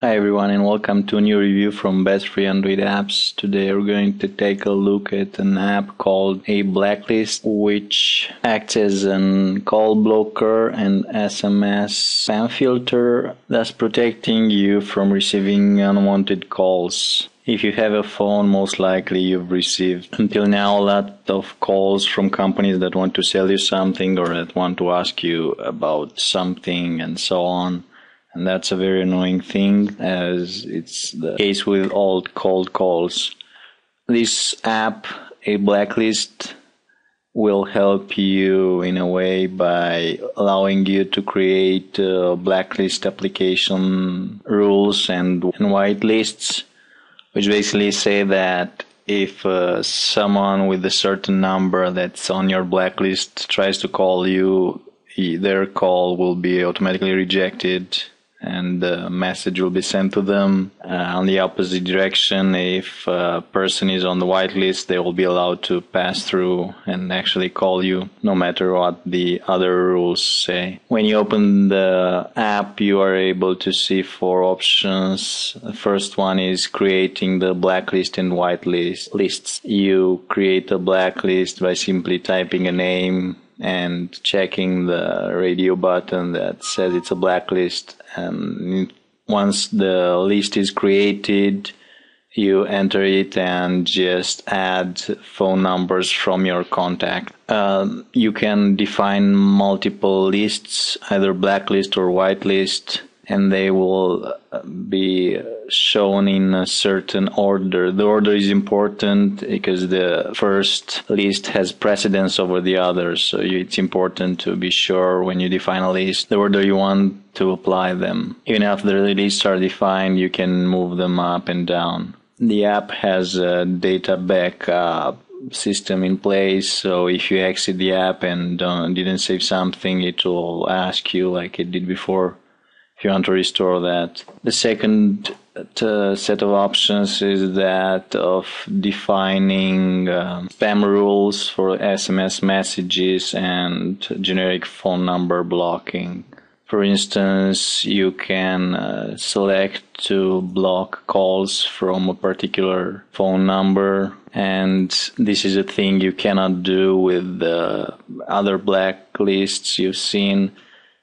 Hi everyone and welcome to a new review from Best Free Android Apps. Today we're going to take a look at an app called ABlacklist, which acts as a call blocker and SMS spam filter, thus protecting you from receiving unwanted calls. If you have a phone, most likely you've received until now a lot of calls from companies that want to sell you something or that want to ask you about something and so on. And that's a very annoying thing, as it's the case with all cold calls. This app, ABlacklist, will help you in a way by allowing you to create blacklist application rules and whitelists, which basically say that if someone with a certain number that's on your blacklist tries to call you, their call will be automatically rejected and the message will be sent to them. On the opposite direction, if a person is on the whitelist, they will be allowed to pass through and actually call you, no matter what the other rules say. When you open the app, you are able to see 4 options. The first one is creating the blacklist and whitelist lists. You create a blacklist by simply typing a name and checking the radio button that says it's a blacklist. And once the list is created, you enter it and just add phone numbers from your contact. You can define multiple lists, either blacklist or whitelist, and they will be shown in a certain order. The order is important because the first list has precedence over the others, so it's important to be sure when you define a list the order you want to apply them. Even after the lists are defined, you can move them up and down. The app has a data backup system in place, so if you exit the app and didn't save something, it will ask you like it did before if you want to restore that. The second set of options is that of defining spam rules for SMS messages and generic phone number blocking. For instance, you can select to block calls from a particular phone number, and this is a thing you cannot do with the other blacklists you've seen.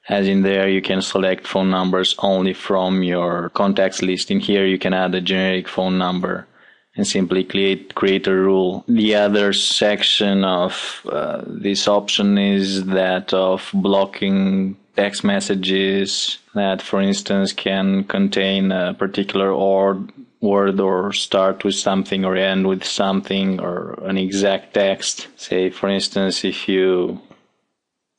As in there, you can select phone numbers only from your contacts list. In here, you can add a generic phone number and simply create a rule. The other section of this option is that of blocking text messages that, for instance, can contain a particular word or start with something or end with something or an exact text. Say, for instance, if you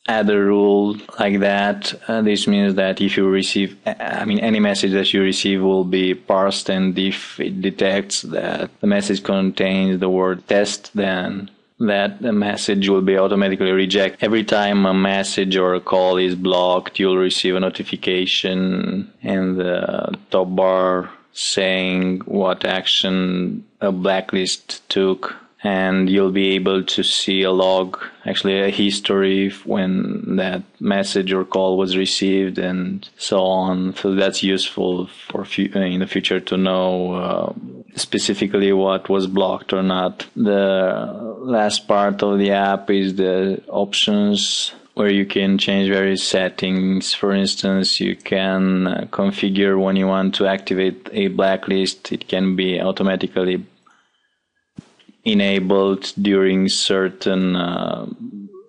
add a rule like that, this means that if you receive, any message that you receive will be parsed, and if it detects that the message contains the word test, then that the message will be automatically rejected. Every time a message or a call is blocked, you'll receive a notification in the top bar saying what action a blacklist took. And you'll be able to see a log, actually a history when that message or call was received and so on. So that's useful for in the future to know specifically what was blocked or not. The last part of the app is the options, where you can change various settings. For instance, you can configure when you want to activate a blacklist. It can be automatically enabled during certain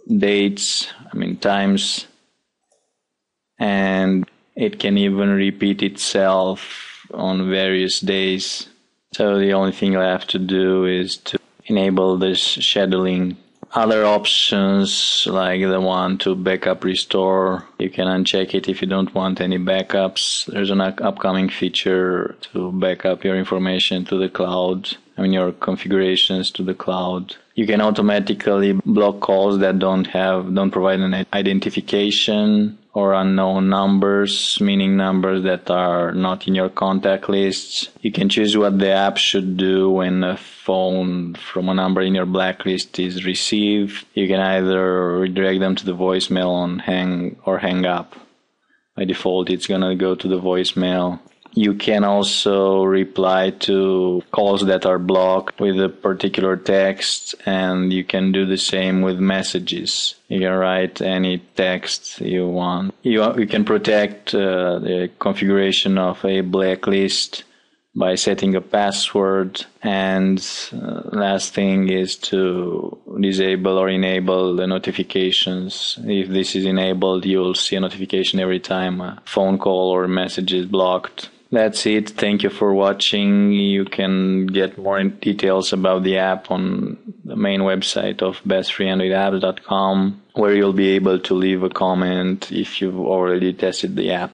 dates, times, and it can even repeat itself on various days. So the only thing I have to do is to enable this scheduling. Other options, like the one to backup restore, you can uncheck it if you don't want any backups. There's an upcoming feature to backup your information to the cloud, your configurations to the cloud. You can automatically block calls that don't provide an identification or unknown numbers, meaning numbers that are not in your contact lists. You can choose what the app should do when a phone from a number in your blacklist is received. You can either redirect them to the voicemail or hang up. By default, it's gonna go to the voicemail. You can also reply to calls that are blocked with a particular text, and you can do the same with messages. You can write any text you want. You can protect the configuration of a blacklist by setting a password, and last thing is to disable or enable the notifications. If this is enabled, you'll see a notification every time a phone call or message is blocked. That's it. Thank you for watching. You can get more details about the app on the main website of bestfreeandroidapps.com, where you'll be able to leave a comment if you've already tested the app.